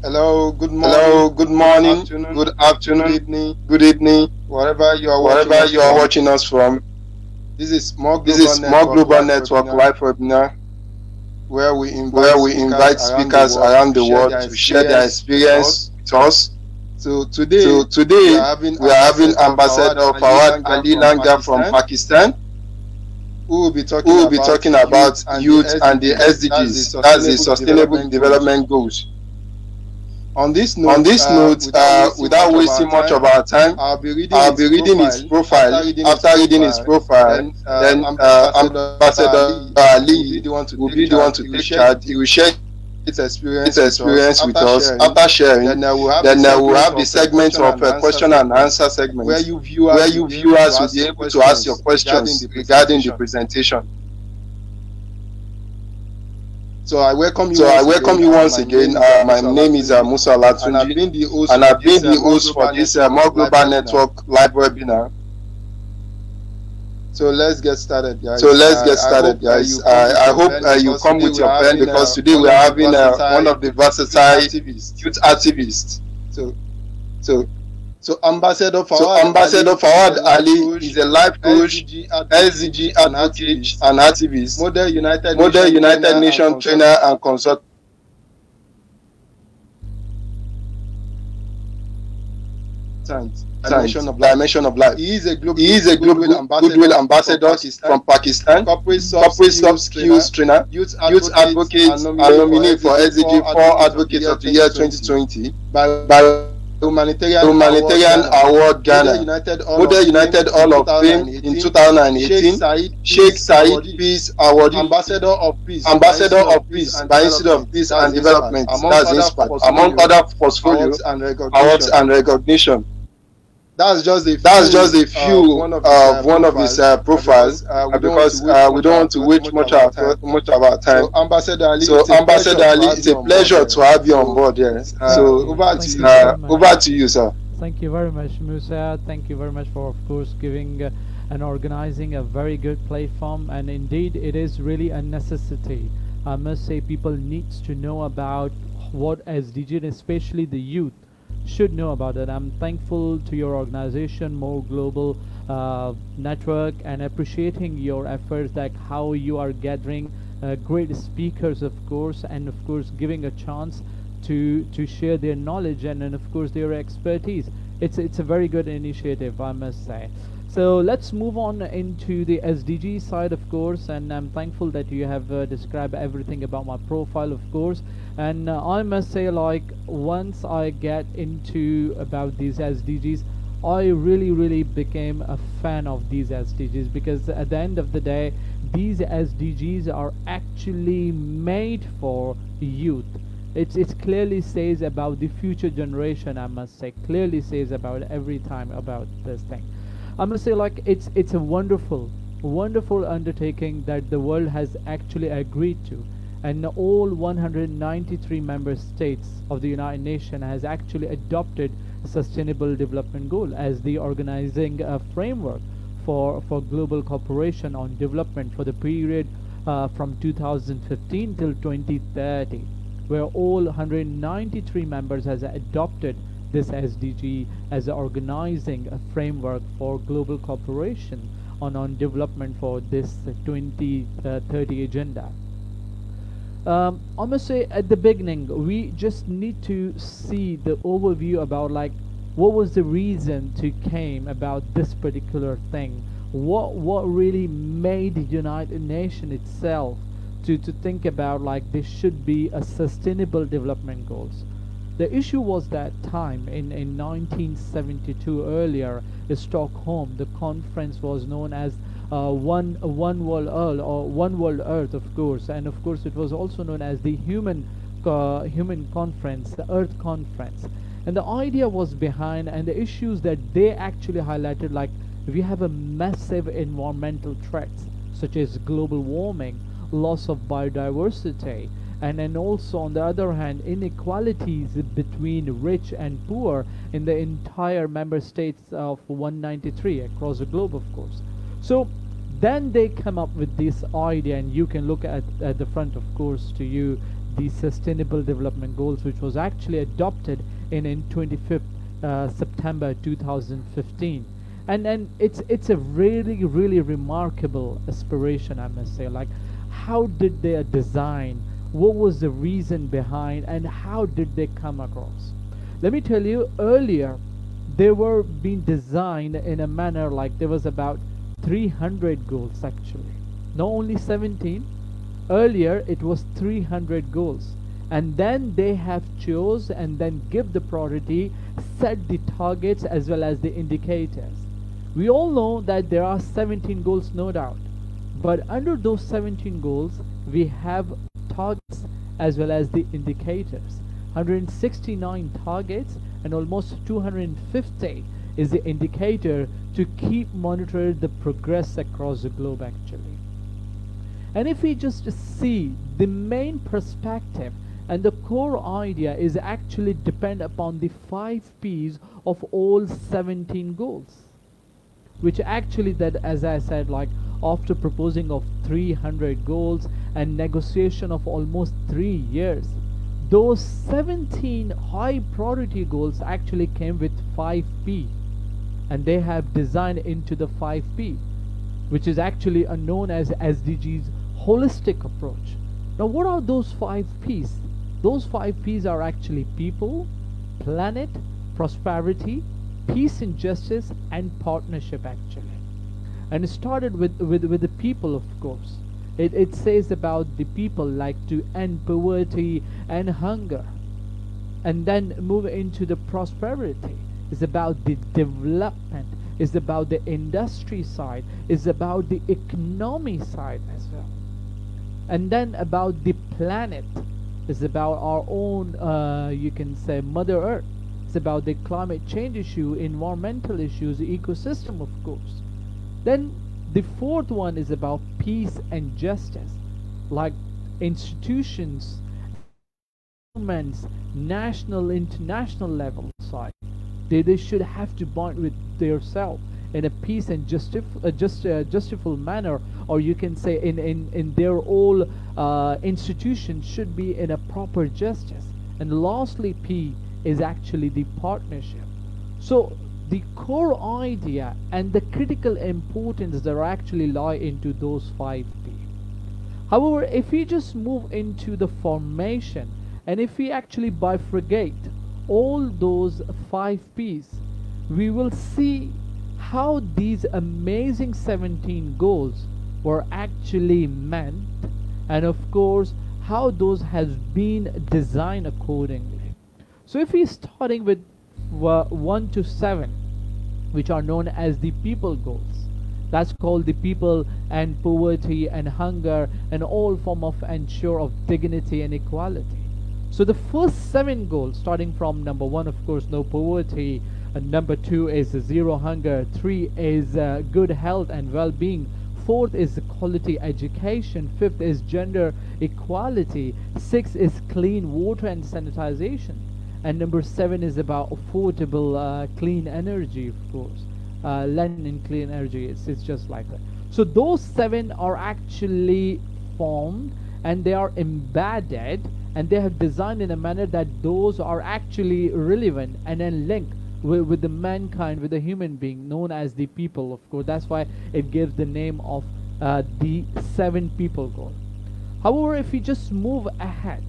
Hello, good Hello, morning, good good morning, afternoon, good good afternoon, evening, good evening, wherever you are watching wherever us you are from. watching us from. This is More This Global is More Network Global Live Network webinar, Live webinar, where we invite where we speakers invite around the speakers world around to the share world their to share their experience with experience us. with us. So So today we today are having we are having Ambassador Fawad Ambassador Ali Fawad Langah Ali from Langah from Pakistan, Pakistan, who will be who talking will be about talking youth about and the youth and the SDGs. That's the SDGs. That's the Sustainable Sustainable Development Goals. Development Goals. On this On note, this note, without without wasting wasting much much of of our our time, time, I'll be reading I'll his be reading his profile. profile. After reading his profile, Then then Ambassador Ambassador Ali will be Ali the one to will take be the one charge. to He will take share charge. He will share his his experience with us. experience with After us. sharing, After sharing, then we'll have the then we'll segment have the of a segment question of and a answer question and segment, answer where segment, you where viewers will you be able to viewers will ask be your able to ask your questions regarding questions the regarding the presentation. presentation. So I welcome you So I once welcome again. you once My again. name is My Musa name is Latunji, Musa and I've Latunji, been the host and for I've been this the More host for Global this Network More live Global webinar. Network live webinar. So let's get started, guys. So let's get I hope started, guys. you come with I your hope pen, you because come today with we your are pen, having because today one we of are the having one versatile of the youth versatile activists. youth activists. So, So, so Ambassador so Fawad Ambassador Ali is a Fawad life Ali coach, is a life coach, SDG advocate, SDG and advocate, activist, and activist, Model United Model Nations United trainer and Nations consultant, trainer and consultant. dimension of life. Dimension of life. He is a He is a goodwill goodwill ambassador from ambassador Pakistan, from Pakistan, corporate soft corporate soft skills skills trainer, trainer, youth youth advocate, advocate, and and nominee for nominee for SDG SDG 4 4 Advocate of the Advocate Year of the Year 2020 2020 by by Humanitarian Award Humanitarian Ghana, Award Model Ghana, United Hall of Model Fame United in Hall of Fame in 2018, Sheikh 2018, Said Sheikh Peace Said Awardee, Peace Awardee, Ambassador of Peace by Ambassador Institute of of Peace Peace and by Institute of Development, Peace that's and INSPAD, Development, among that's other INSPAD, among portfolio other portfolio awards and awards recognition. and recognition. That's just a That's just few a of few one of his of one of his profile, profile, because we don't want to waste we don't want to waste much of our time. much of our So, time. Ambassador Ali, So it's a Ambassador pleasure to Ali, have it's you a on board pleasure here. to have you on So, board here. over to you, Thank sir. you very much. Over to you, sir. Thank you very much, Musa. Thank you very much for, of course, giving and organizing a very good platform. And indeed, it is really a necessity. I must say, people needs to know about what SDG, especially the youth, should know about it. I'm thankful to your organization, More Global Network, and appreciating your efforts, like how you are gathering great speakers, of course, and of course giving a chance to share their knowledge and of course their expertise. It's a very good initiative, I must say. So let's move on into the SDG side, of course, and I'm thankful that you have described everything about my profile, of course. And I must say, like, once I get into about these SDGs, I really became a fan of these SDGs, because at the end of the day, these SDGs are actually made for youth. It clearly says about the future generation, I must say, clearly says about every time about this thing. I must say, like, it's a wonderful undertaking that the world has actually agreed to, and all 193 member states of the United Nations has actually adopted Sustainable Development Goal as the organizing framework for global cooperation on development for the period from 2015 till 2030, where all 193 members has adopted this SDG as organizing a framework for global cooperation on development for this 2030 agenda. I must say, at the beginning, we just need to see the overview about, like, what was the reason to came about this particular thing. What really made the United Nations itself to think about, like, this should be a sustainable development goals. The issue was that time in 1972, earlier in Stockholm, the conference was known as one world earth, or one world earth, of course, and of course it was also known as the human conference, the earth conference. And the idea was behind, and the issues that they actually highlighted, like, we have a massive environmental threats such as global warming, loss of biodiversity, and then also on the other hand, inequalities between rich and poor in the entire member states of 193 across the globe, of course. So then they come up with this idea, and you can look at the front, of course, to you the Sustainable Development Goals, which was actually adopted in 25th September 2015. And it's a really remarkable aspiration, I must say. Like, how did they design? What was the reason behind, and how did they come across? Let me tell you, earlier they were being designed in a manner like there was about 300 goals actually, not only 17. Earlier it was 300 goals, and then they have chose and then give the priority, set the targets as well as the indicators. We all know that there are 17 goals, no doubt, but under those 17 goals we have targets as well as the indicators. 169 targets and almost 250 is the indicator to keep monitor the progress across the globe actually. And if we just see the main perspective and the core idea is actually depend upon the 5 P's of all 17 goals, which actually, that as I said, like after proposing of 300 goals and negotiation of almost 3 years, those 17 high priority goals actually came with 5P, and they have designed into the 5P, which is actually known as SDGs holistic approach. Now what are those 5 P's? Those 5 P's are actually people, planet, prosperity, peace and justice, and partnership actually. And it started with the people, of course. It says about the people like to end poverty and hunger, and then move into the prosperity. It's about the development, it's about the industry side, it's about the economy side as well. And then about the planet, it's about our own you can say Mother Earth. It's about the climate change issue, environmental issues, ecosystem, of course. Then the fourth one is about peace and justice, like institutions, governments, national, international level side. They should have to bond with themselves in a peace and justiful manner, or you can say in their all institutions should be in a proper justice. And lastly, P is actually the partnership. So the core idea and the critical importance that actually lie into those 5 P. However, if we just move into the formation, and if we actually bifurcate all those 5 P's, we will see how these amazing 17 goals were actually meant, and of course how those has been designed accordingly. So if we're starting with 1 to 7, which are known as the people goals, that's called the people and poverty and hunger and all form of ensure of dignity and equality. So the first 7 goals, starting from number 1, of course, no poverty, and number 2 is zero hunger, 3 is good health and well-being, 4th is quality education, 5th is gender equality, 6th is clean water and sanitization, and number 7 is about affordable clean energy, of course. Land and clean energy, it's just like that. So those 7 are actually formed and they are embedded, and they have designed in a manner that those are actually relevant and then linked with the mankind, with the human being, known as the people, of course. That's why it gives the name of the 7 people goal. However, if we just move ahead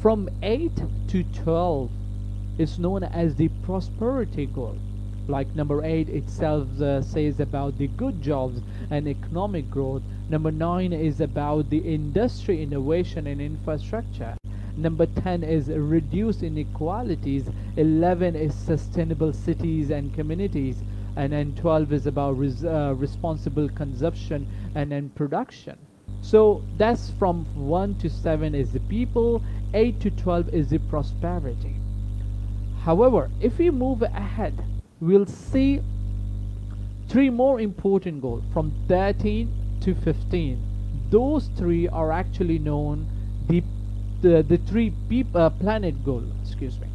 from 8 to 12, it's known as the prosperity goal. Like number 8 itself says about the good jobs and economic growth. Number 9 is about the industry, innovation and infrastructure. Number 10 is reduce inequalities. 11 is sustainable cities and communities. And then 12 is about responsible consumption and then production. So that's from 1 to 7 is the people, 8 to 12 is the prosperity. However, if we move ahead, we'll see 3 more important goals from 13 to 15. Those 3 are actually known the 3 planet goal, excuse me.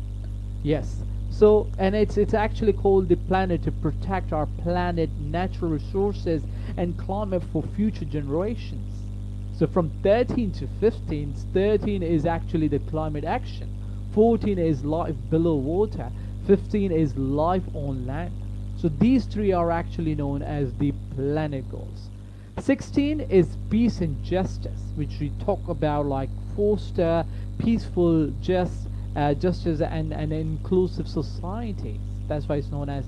Yes. So, and it's actually called the planet, to protect our planet, natural resources and climate for future generations. So from 13 to 15, 13 is actually the climate action, 14 is life below water, 15 is life on land. So these three are actually known as the planet goals. 16 is peace and justice, which we talk about like foster peaceful, justice and inclusive societies. That's why it's known as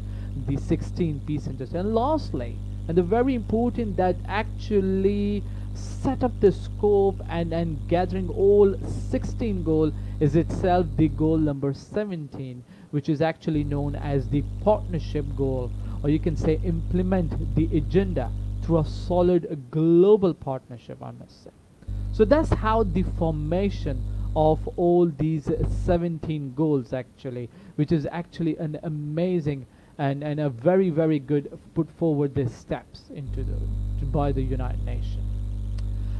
the 16 peace and justice. And lastly, and the very important that actually set up the scope and gathering all 16 goal is itself the goal number 17, which is actually known as the partnership goal, or you can say implement the agenda through a solid global partnership, I must say. So that's how the formation of all these 17 goals actually, which is actually an amazing and a very very good put forward the steps into by the United Nations.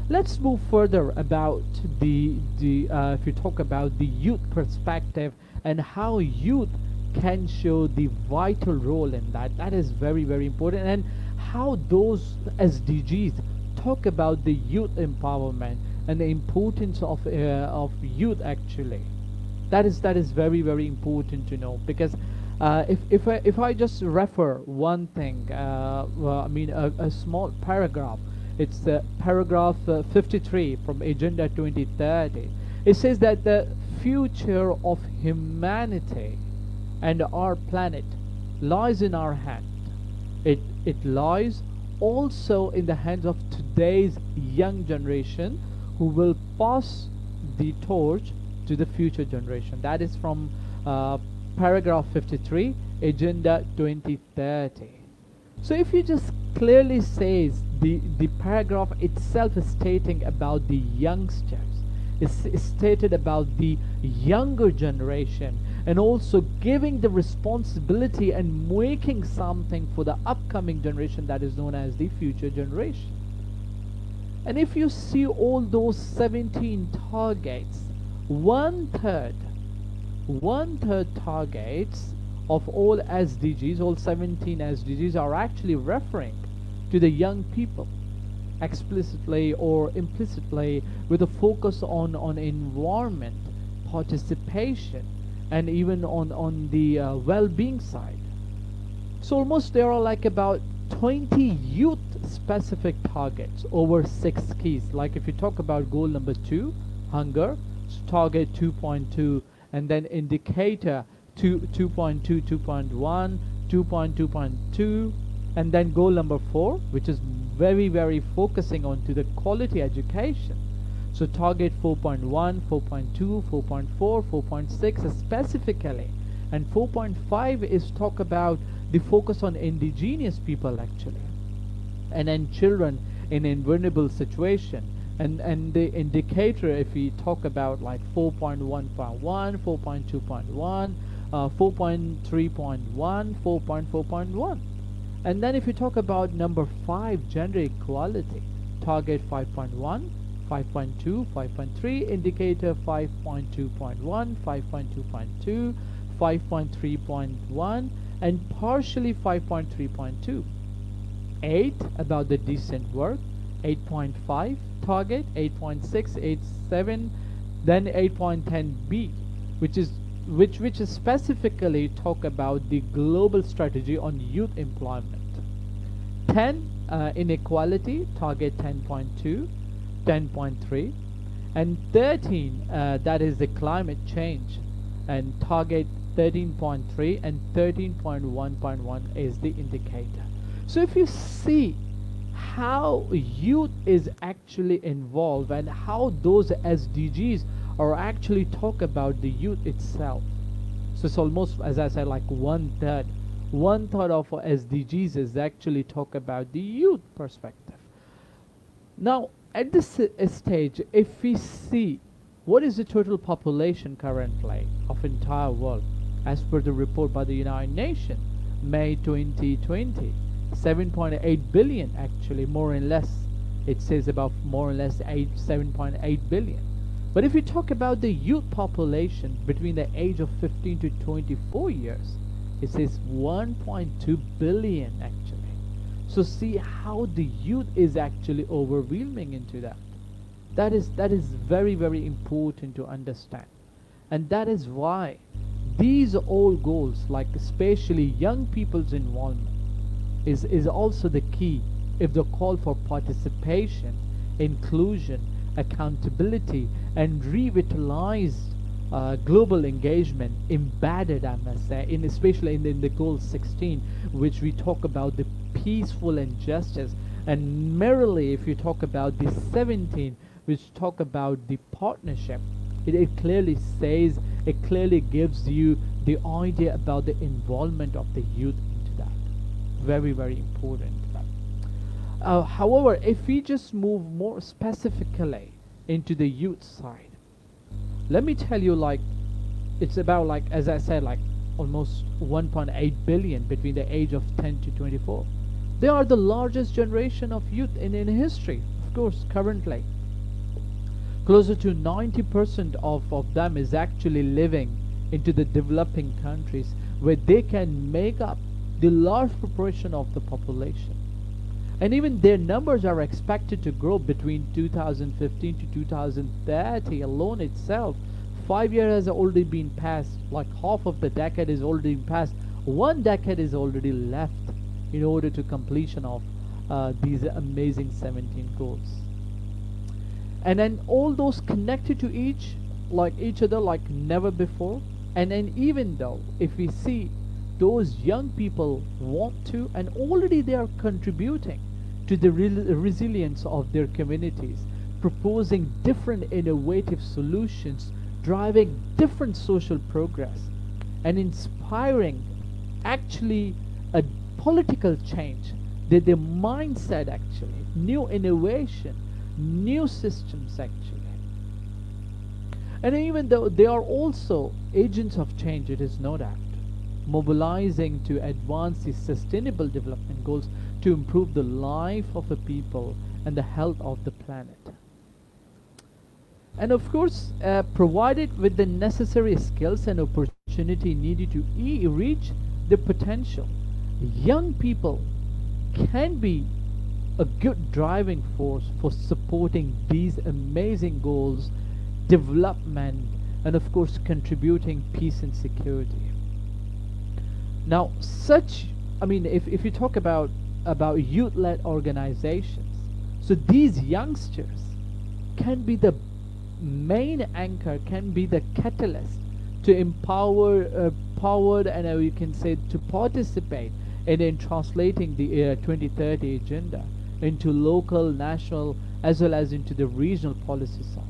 Let's move further about the if you talk about the youth perspective and how youth can show the vital role in that. That is very very important, and how those SDGs talk about the youth empowerment and the importance of youth actually. That is very very important to know, because if I just refer one thing, well, I mean a small paragraph. It's paragraph 53 from Agenda 2030. It says that the future of humanity and our planet lies in our hand. It lies also in the hands of today's young generation, who will pass the torch to the future generation. That is from paragraph 53, Agenda 2030. So if you just clearly says the paragraph itself is stating about the youngsters, is stated about the younger generation, and also giving the responsibility and making something for the upcoming generation, that is known as the future generation. And if you see all those 17 targets, one third targets of all SDGs, all 17 SDGs are actually referring to the young people, explicitly or implicitly, with a focus on environment, participation, and even on the well-being side. So almost there are like about 20 youth specific targets over 6 keys. Like if you talk about goal number 2, hunger, target 2.2, and then indicator 2.2, 2.1, 2.2.2, and then goal number 4, which is very very focusing on to the quality education. So target 4.1, 4.2, 4.4, 4.6 specifically, and 4.5 is talk about the focus on indigenous people actually, and then children in a vulnerable situation. And the indicator, if we talk about like 4.1.1, 4.2.1, 4.3.1, 4.4.1. And then if you talk about number 5, gender equality, target 5.1, 5.2, 5.3, indicator 5.2.1, 5.2.2, 5.3.1, and partially 5.3.2. 8 about the decent work, 8.5 target, 8.6, 8.7, then 8.10b, which is specifically talk about the global strategy on youth employment. 10 inequality, target 10.2, 10.3, and 13 that is the climate change, and target 13.3, and 13.1.1 is the indicator. So if you see how youth is actually involved and how those SDGs are actually talk about the youth itself. So it's almost, as I said, like one third of SDGs is actually talk about the youth perspective. Now at this stage, if we see what is the total population currently of entire world, as per the report by the United Nations, May 2020, 7.8 billion actually, more or less. It says about more or less 7.8 billion. But if you talk about the youth population between the age of 15 to 24 years, it says 1.2 billion actually. So see how the youth is actually overwhelming into that. That is very, very important to understand. And that is why these all goals, like especially young people's involvement, is also the key if the call for participation, inclusion, accountability, and revitalized global engagement embedded, I must say, in especially in the goal 16, which we talk about the peaceful and justice, and merely if you talk about the 17, which talk about the partnership. It clearly says, it clearly gives you the idea about the involvement of the youth into that. Very, very important. However, if we just move more specifically into the youth side, let me tell you, like, it's about, like, as I said, like almost 1.8 billion between the age of 10 to 24. They are the largest generation of youth in history, of course, currently. Closer to 90% of them is actually living into the developing countries, where they can make up the large proportion of the population. And even their numbers are expected to grow between 2015 to 2030 alone itself. 5 years has already been passed, like half of the decade is already passed. 1 decade is already left in order to completion of these amazing 17 goals. And then all those connected to each other like never before. And then even though if we see those young people want to, and already they are contributing to the resilience of their communities, proposing different innovative solutions, driving different social progress, and inspiring actually a political change, their mindset actually, new innovation, new systems actually. And even though they are also agents of change, it is no doubt, mobilizing to advance the sustainable development goals to improve the life of the people and the health of the planet. And of course, provided with the necessary skills and opportunity needed to reach the potential, young people can be a good driving force for supporting these amazing goals, development, and of course contributing peace and security. Now, if you talk about youth-led organizations, so these youngsters can be the main anchor, can be the catalyst to empower, powered, and you can say to participate in translating the 2030 agenda into local, national, as well as into the regional policy side.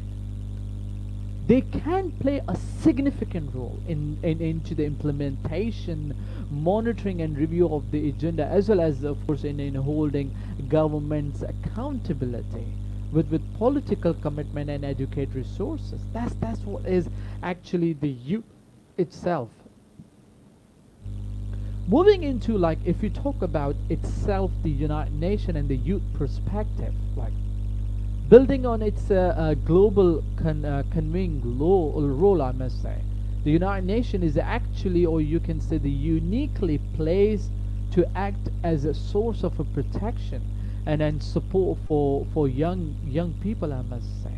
They can play a significant role into the implementation, monitoring, and review of the agenda, as well as, of course, in holding government's accountability with political commitment and educate resources. That's what is actually the youth itself. Moving into, like, if you talk about itself, the United Nations and the youth perspective, like building on its global convening role, I must say, the United Nations is actually, or you can say, the uniquely placed to act as a source of a protection and support for young people, I must say.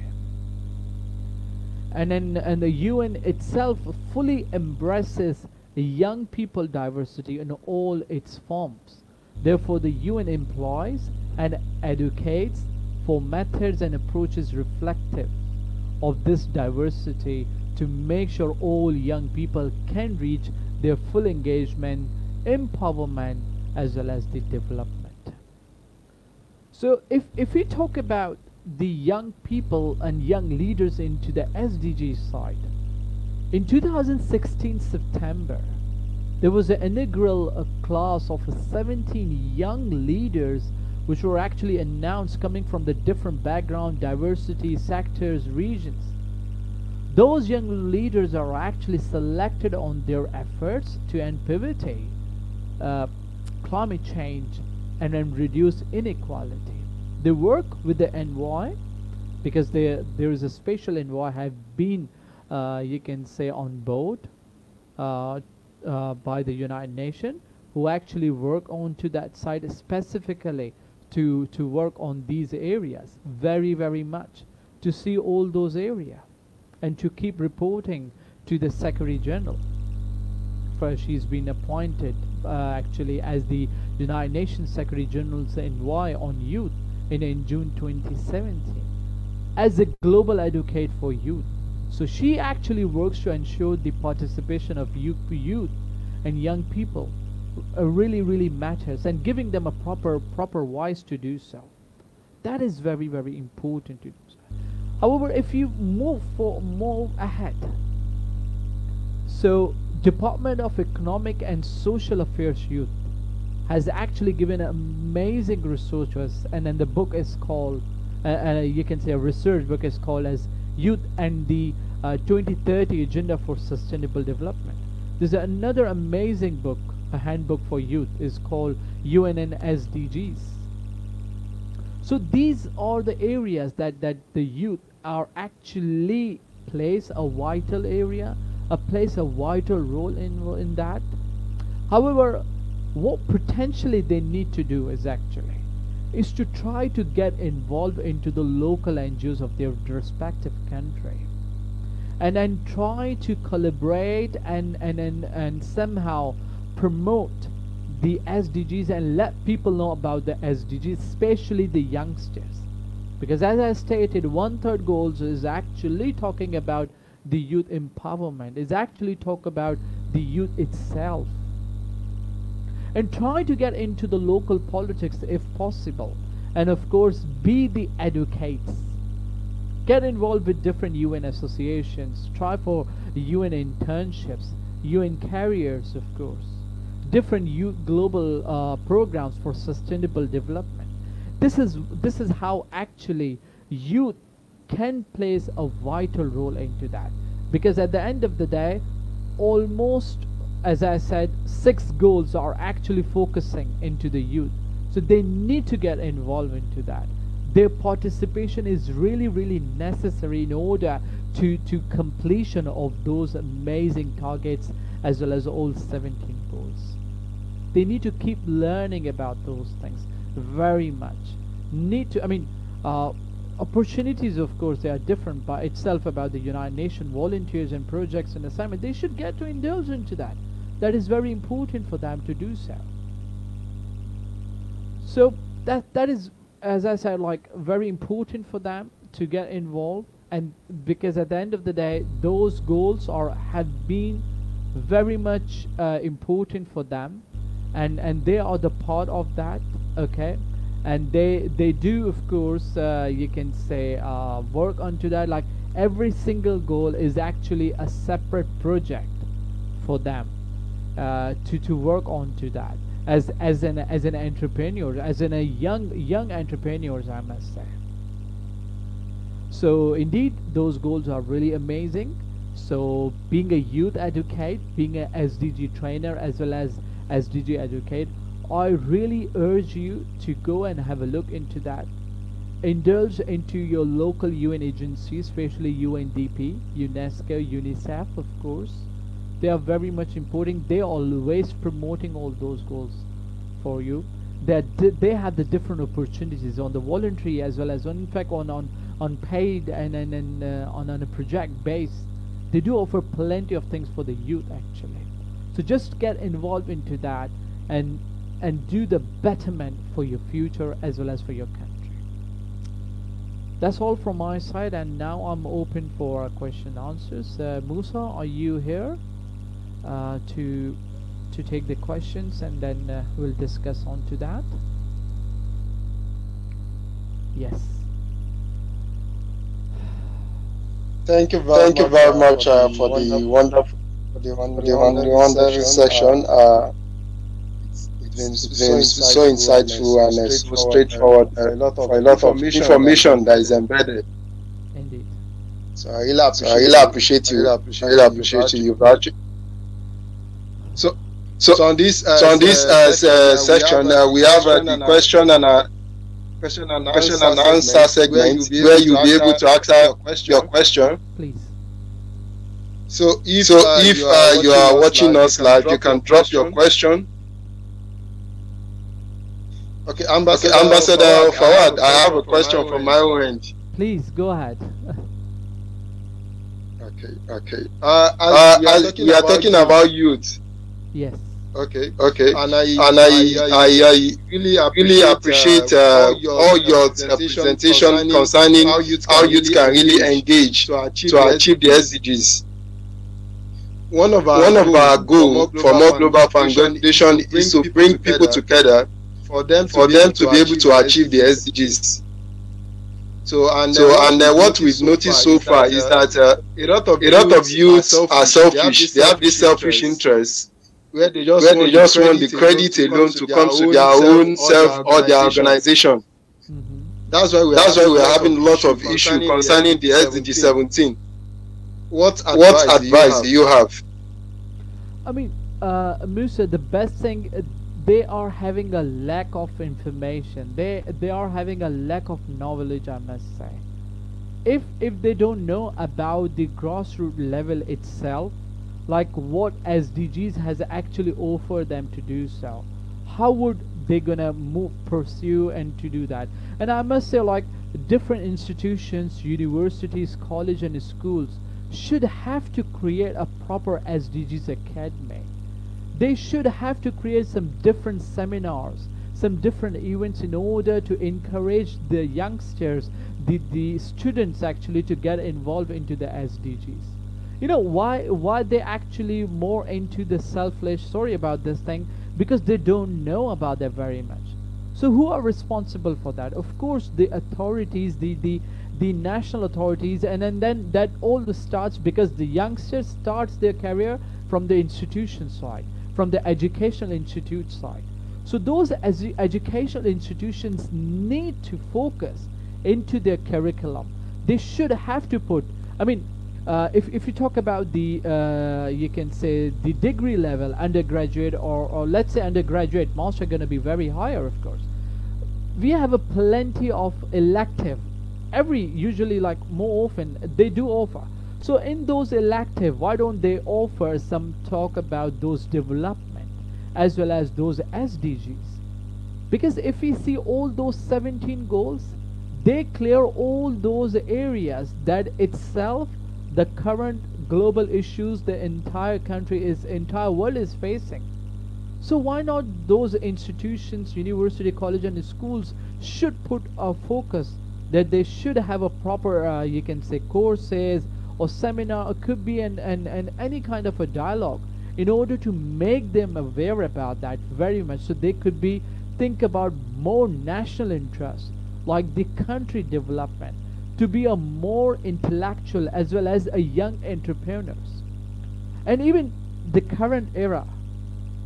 And the UN itself fully embraces young people diversity in all its forms. Therefore, the UN employs and educates for methods and approaches reflective of this diversity to make sure all young people can reach their full engagement, empowerment, as well as the development. So if we talk about the young people and young leaders into the SDGs side, in 2016 September, there was an inaugural class of 17 young leaders which were actually announced, coming from the different background, diversity, sectors, regions. Those young leaders are actually selected on their efforts to end poverty, climate change, and then reduce inequality. They work with the envoy, because there is a special envoy have been, you can say, on board by the United Nations, who actually work on to that side specifically to work on these areas very, very much. to see all those areas and to keep reporting to the Secretary General. For she's been appointed actually as the United Nations Secretary General's envoy on youth in June 2017 as a global advocate for youth. So she actually works to ensure the participation of youth and young people really matters, and giving them a proper voice to do so. That is very important to do so. However, if you move ahead, so Department of Economic and Social Affairs Youth has actually given amazing researchers, and then the book is called you can say a research book is called as Youth and the 2030 Agenda for Sustainable Development. There's another amazing book, a handbook for youth, is called UN and SDGs. So these are the areas that the youth are actually plays a vital area, plays a vital role in that. However, what potentially they need to do is to try to get involved into the local NGOs of their respective country, and then try to collaborate and somehow promote the SDGs and let people know about the SDGs, especially the youngsters. Because as I stated, 1/3 goals is actually talking about the youth empowerment, is actually talk about the youth itself. And try to get into the local politics if possible, and of course be the advocates. Get involved with different UN associations, try for UN internships, UN careers, of course, different youth global programs for sustainable development. This is how actually youth can play a vital role into that, because at the end of the day, almost, as I said, 6 goals are actually focusing into the youth. So they need to get involved into that. Their participation is really necessary in order to completion of those amazing targets, as well as all 17 goals. They need to keep learning about those things very much. Opportunities, of course, they are different by itself about the United Nations volunteers and projects and assignment. They should get to indulge into that. That is very important for them to do so. So that is, as I said, like very important for them to get involved, and because at the end of the day, those goals have been very much important for them, and they are the part of that. Okay. And they do, of course, you can say, work onto that. Like every single goal is actually a separate project for them to work onto that as an entrepreneur, as in a young entrepreneurs, I must say. So indeed, those goals are really amazing. So being a youth advocate, being a SDG trainer, as well as SDG advocate, I really urge you to go and have a look into that. Indulge into your local UN agencies, especially UNDP, UNESCO, UNICEF, of course. They are very much important. They are always promoting all those goals for you. They have the different opportunities on the voluntary, as well as in fact on paid and on a project base. They do offer plenty of things for the youth actually. So just get involved into that and do the betterment for your future as well as for your country. That's all from my side, and now I'm open for question and answers. Musa, are you here to take the questions, and then we'll discuss on to that? Yes. Thank you very much for the wonderful section. It's been so insightful and so straightforward for a lot of information that is embedded. Indeed. So I really appreciate you. So on this section, we have the question and answer segment where you'll be able to answer your question. Please. So if you are watching us live, you can drop your question. Okay, Ambassador Fawad, I have a question from my own end. Please go ahead. Okay. As As we are talking about youth. Yes. Okay. and I really appreciate all your presentation concerning how youth can really engage to achieve the SDGs. one of One of our goals goals for more global foundation is to bring people together for them for them to be able to achieve the SDGs. So What we've noticed so far is that a lot of youths are selfish. They have this selfish interest where they where they just want the credit alone to come to their own self or their organization. Mm-hmm. That's why we're having a lot of issue concerning the SDG 17. What What advice do you have? I mean, Musa, the best thing, they are having a lack of information. They are having a lack of knowledge, I must say. If they don't know about the grassroots level itself, like what SDGs has actually offered them to do so, how would they gonna pursue and to do that? And I must say, like, different institutions, universities, college and schools should have to create a proper SDGs academy. They should have to create some different seminars, some different events in order to encourage the youngsters, the students actually to get involved into the SDGs. You know why they actually more into the selfish, sorry about this thing, because they don't know about that very much. So who are responsible for that? Of course the authorities, the national authorities, and then that all starts because the youngster starts their career from the institution side, from the educational institute side. So those educational institutions need to focus into their curriculum. They should have to put, I mean, if you talk about the you can say the degree level, undergraduate or let's say undergraduate, most are going to be very higher, of course. We have a plenty of elective, usually like more often they do offer. So in those elective, why don't they offer some talk about those development as well as those SDGs? Because if we see all those 17 goals, they clear all those areas that itself the current global issues the entire world is facing. So why not those institutions, university, college and schools should put a focus that they should have a proper you can say courses or seminar, or could be an any kind of a dialogue in order to make them aware about that very much, so they could be think about more national interest like the country development, to be a more intellectual as well as a young entrepreneurs. And even the current era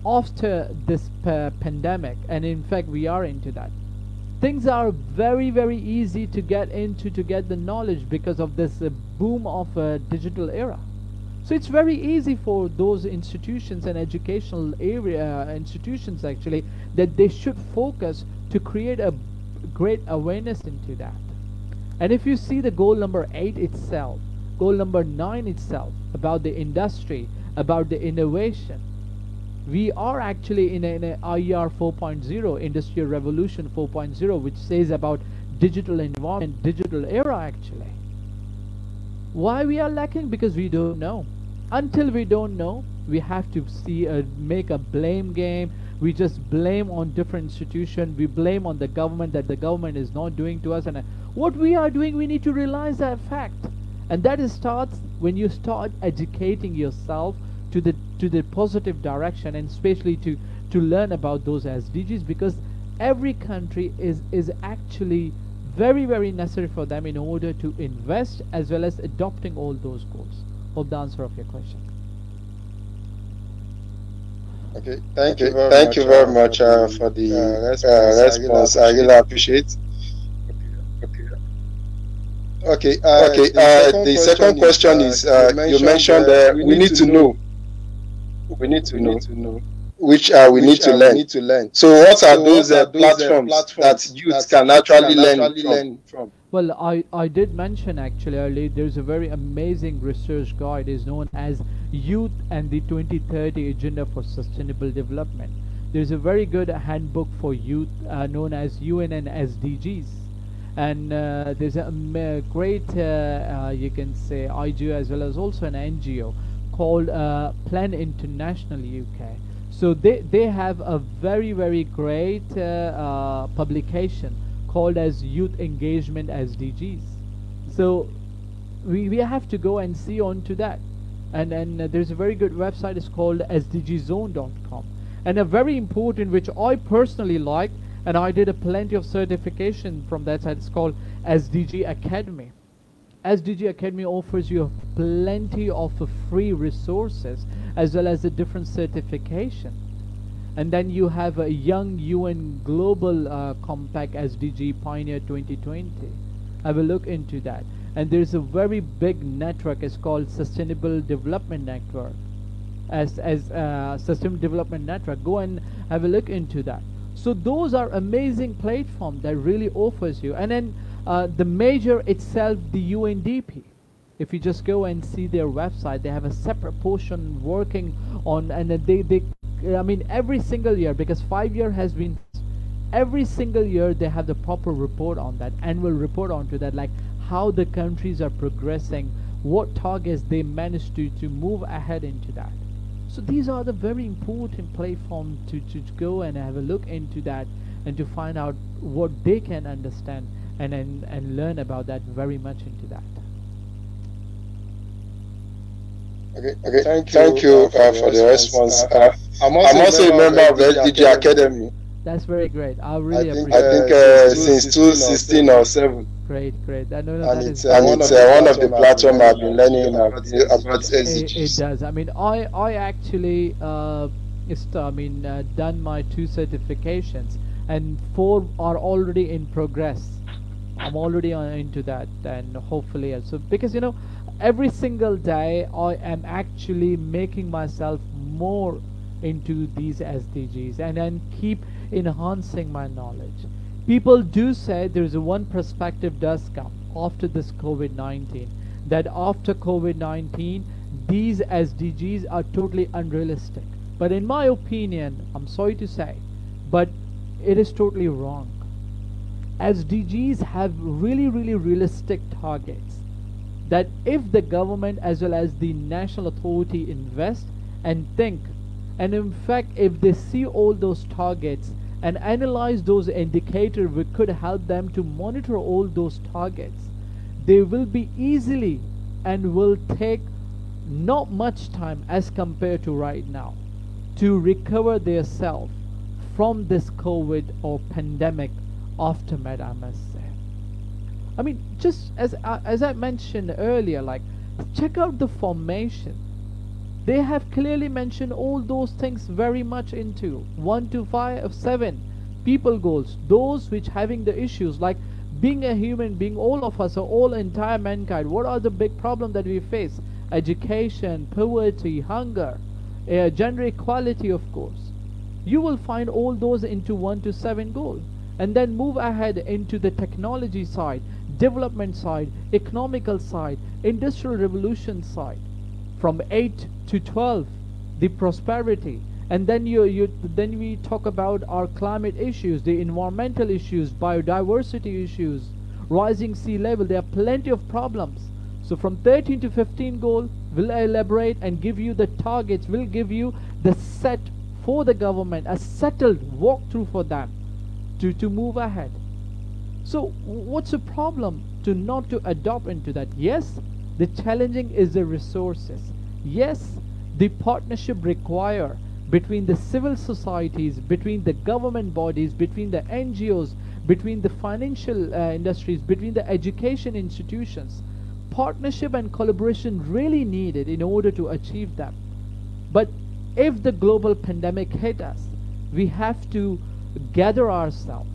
after this pandemic, and in fact we are into that, things are very very easy to get into, to get the knowledge because of this boom of digital era. So it's very easy for those institutions and educational area institutions actually that they should focus to create a great awareness into that. And if you see the goal number 8 itself, goal number 9 itself, about the industry, about the innovation, we are actually in a IER 4.0, Industrial Revolution 4.0, which says about digital environment, digital era actually. Why we are lacking? Because we don't know. Until we don't know, we have to make a blame game. We just blame on different institutions. We blame on the government that the government is not doing to us. And what we are doing, we need to realize that fact. And that starts when you start educating yourself to the positive direction, and especially to learn about those SDGs, because every country is actually very very necessary for them in order to invest as well as adopting all those goals. Hope the answer of your question. Okay, thank you very much for the response. I really appreciate. Okay. The second question is you mentioned we need to know. We need to know which we need to learn. So what are those platforms that youth can actually learn from? Well, I did mention actually earlier, there's a very amazing research guide is known as Youth and the 2030 Agenda for Sustainable Development. There's a very good handbook for youth known as UN and SDGs. and there's a great you can say IGO as well as also an NGO called Plan International UK. So they have a very great publication called as Youth Engagement SDGs. So we have to go and see onto that, and there's a very good website. It's called sdgzone.com, and a very important which I personally like, and I did a plenty of certification from that site. It's called SDG Academy. SDG Academy offers you plenty of free resources as well as a different certification. And then you have a Young UN Global Compact SDG Pioneer 2020. Have a look into that. And there's a very big network. It's called Sustainable Development Network. As Sustainable Development Network. Go and have a look into that. So those are amazing platforms that really offers you. And then the major itself, the UNDP. If you just go and see their website, they have a separate portion working on, and I mean, every single year, because 5 year has been, every single year they have the proper report on that, annual report onto that, like how the countries are progressing, what targets they managed to move ahead into that. So these are the very important platforms to go and have a look into that and to find out what they can understand and learn about that very much into that. Okay. Thank you for the response. I'm also a member of the SDG Academy. That's very great. I really appreciate it. I think since 2016 or 7. Great. And it's one of the platforms I've been learning about SDGs. It does. I mean, I actually done my 2 certifications, and 4 are already in progress. I'm already into that, and hopefully so, because every single day I am actually making myself more into these SDGs and then keep enhancing my knowledge. People do say there's one perspective does come after this COVID-19, that after COVID-19 these SDGs are totally unrealistic. But in my opinion, I'm sorry to say, but it is totally wrong. SDGs have really realistic targets that if the government as well as the national authority invest and think, and in fact if they see all those targets and analyze those indicators which could help them to monitor all those targets, they will be easily and will take not much time as compared to right now to recover their self from this COVID or pandemic aftermath, I must say. I mean, just as I mentioned earlier, like, check out the formation. They have clearly mentioned all those things very much into 1 to 5 7 people goals, those which having the issues like being a human being, all of us, or all entire mankind, what are the big problems that we face? Education, poverty, hunger, gender equality, of course. You will find all those into 1 to 7 goals, and then move ahead into the technology side, development side, economical side, industrial revolution side. From 8 to 12, the prosperity, and then then we talk about our climate issues, the environmental issues, biodiversity issues, rising sea level. There are plenty of problems. So from 13 to 15 goal, will elaborate and give you the targets, will give you the set for the government, a settled walkthrough for them to move ahead. So what's the problem to not to adopt into that? Yes, the challenging is the resources. Yes, the partnership required between the civil societies, between the government bodies, between the NGOs, between the financial industries, between the education institutions. Partnership and collaboration really needed in order to achieve them. But if the global pandemic hit us, we have to gather ourselves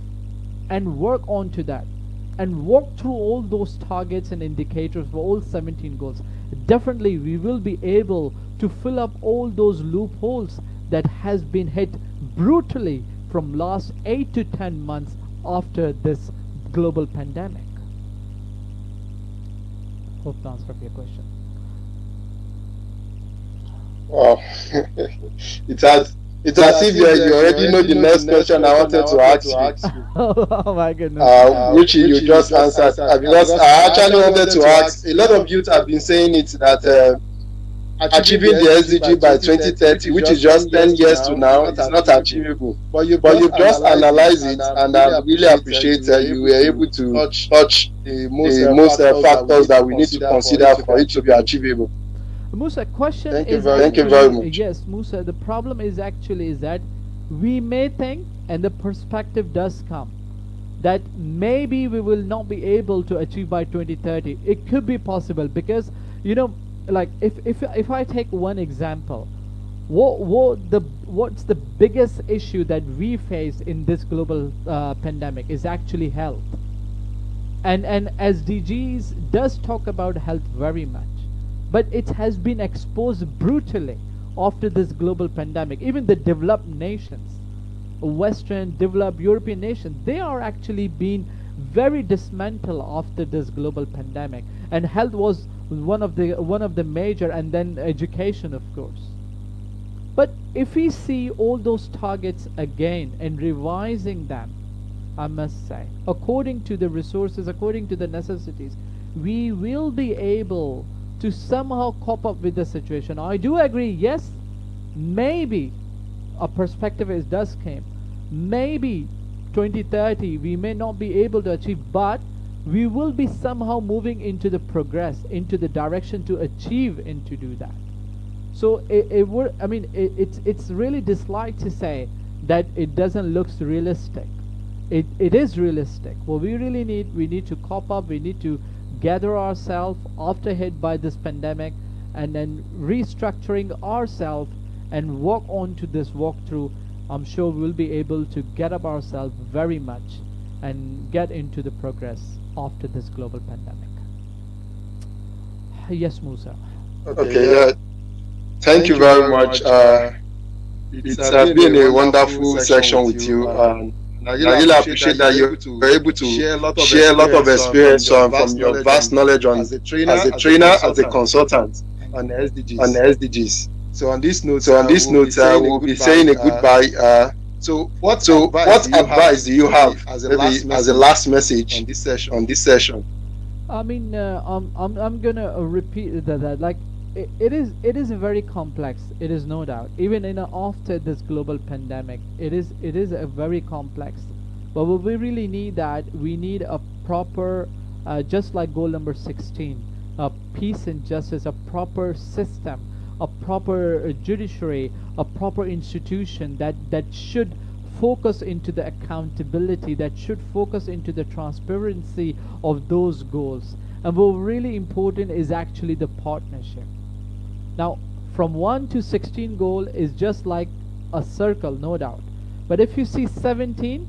and work on to that and walk through all those targets and indicators for all 17 goals. Definitely we will be able to fill up all those loopholes that has been hit brutally from last 8 to 10 months after this global pandemic. Hope to answer your question. Wow. It's as if you already know the next question I wanted to ask you. Oh my goodness. Which you just answered. Because I actually wanted to ask, a lot of youth have been saying it that achieving the SDG by 2030, which is just 10 years to now, is not achievable. But you just analyze it, and I really appreciate you were able to touch the most factors that we need to consider for it to be achievable. Musa, question Thank is you very much. Yes, Musa, the problem is actually is that we may think, and the perspective does come, that maybe we will not be able to achieve by 2030. It could be possible because, you know, like if I take one example, what's the biggest issue that we face in this global pandemic is actually health, and SDGs does talk about health very much, but it has been exposed brutally after this global pandemic. Even the developed nations, Western developed European nations, they are actually being very dismantled after this global pandemic, and health was one of the major, and then education, of course. But if we see all those targets again and revising them, I must say, according to the resources, according to the necessities, we will be able to somehow cope up with the situation. I do agree, yes, maybe a perspective does came. Maybe 2030 we may not be able to achieve, but we will be somehow moving into the progress, into the direction to achieve and to do that. So it's really dislike to say that it doesn't look realistic. It is realistic. What we really need to cope up, we need to gather ourselves after hit by this pandemic, and then restructuring ourselves and walk on to this walkthrough. I'm sure we'll be able to get up ourselves very much and get into the progress after this global pandemic. Yes, Musa. Okay, thank you very much. It's been a wonderful section with you. I really appreciate that you were able to share a lot of experience from your vast knowledge as a trainer, as a consultant on the SDGs. So on this note, we'll be saying a goodbye. So what advice do you have as a last message on this session? I mean, I'm gonna repeat that. Like, it is very complex. It is no doubt. Even after this global pandemic, it is a very complex. But what we really need, we need a proper, just like goal number 16, peace and justice, a proper system, a proper judiciary, a proper institution that should focus into the accountability, that should focus into the transparency of those goals. And what really important is actually the partnership. Now, from 1 to 16 goal is just like a circle, no doubt. But if you see 17,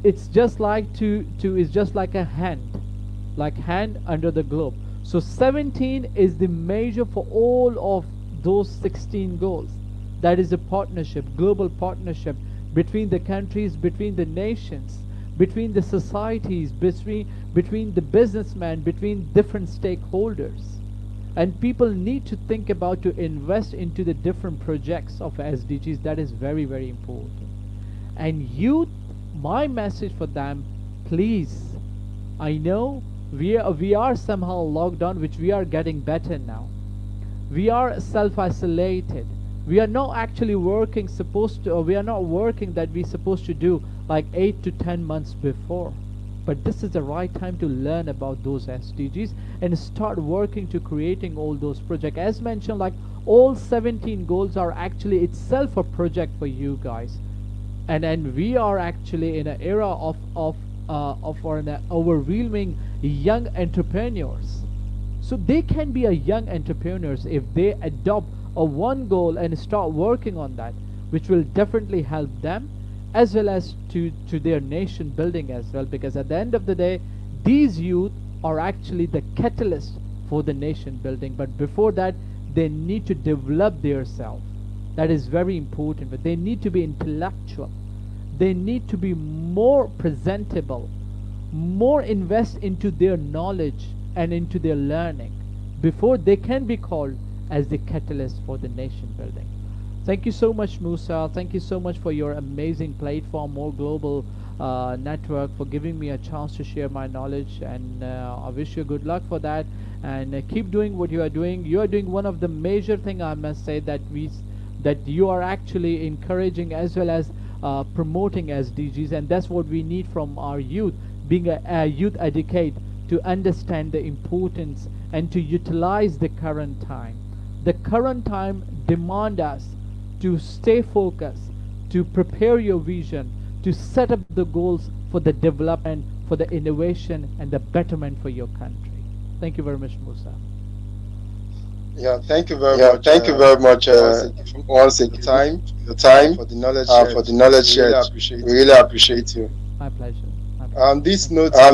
it's just like is just like a hand under the globe. So 17 is the measure for all of those 16 goals. That is a partnership, global partnership between the countries, between the nations, between the societies, between the businessmen, between different stakeholders. And people need to think about to invest into the different projects of SDGs. That is very, very important. And youth, my message for them, please, I know we are somehow locked down, which we are getting better now. We are self-isolated. We are not actually working we are not working that we're supposed to do like 8 to 10 months before. But this is the right time to learn about those SDGs and start working to creating all those projects. As mentioned, like all 17 goals are actually itself a project for you guys. And we are actually in an era of overwhelming young entrepreneurs. So they can be a young entrepreneurs if they adopt a one goal and start working on that, which will definitely help them as well as to their nation building as well, because at the end of the day, these youth are actually the catalyst for the nation building. But before that, they need to develop themselves. That is very important. But they need to be intellectual. They need to be more presentable, more invest into their knowledge and into their learning before they can be called as the catalyst for the nation building. Thank you so much, Musa. Thank you so much for your amazing platform, More Global Network, for giving me a chance to share my knowledge. And I wish you good luck for that. And keep doing what you are doing. You are doing one of the major thing, I must say, that you are actually encouraging as well as promoting SDGs, and that's what we need from our youth. Being a youth educate to understand the importance and to utilize the current time. The current time demand us to stay focused, to prepare your vision, to set up the goals for the development, for the innovation and the betterment for your country. Thank you very much, Musa. Yeah, thank you very much. Thank you very much once again. The time for the knowledge shared. We really appreciate you. My pleasure. On this note, I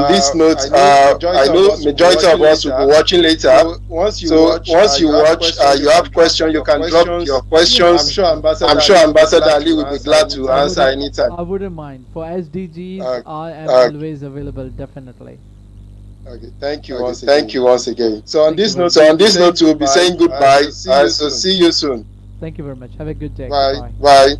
know majority of us will be watching later. So once you watch, you have questions, you can drop your questions. I'm sure Ambassador Ali will be glad to answer anytime. I wouldn't mind. For SDGs, I am always available, definitely. Okay, thank you once again. So on this note, we'll be saying goodbye. So see you soon. Thank you very much. Have a good day. Bye. Bye.